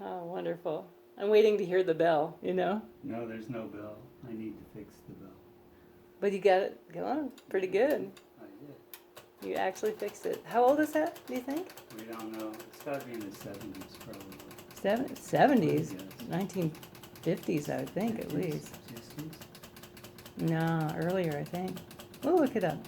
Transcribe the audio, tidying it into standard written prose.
Oh, wonderful. I'm waiting to hear the bell, you know? No, there's no bell. I need to fix the bell. But you got it going pretty good. I did. You actually fixed it. How old is that, do you think? We don't know. It's got to be in the 70s, probably. 70s? Yes. 1950s, I would think, at least. 60s? No, earlier, I think. We'll look it up.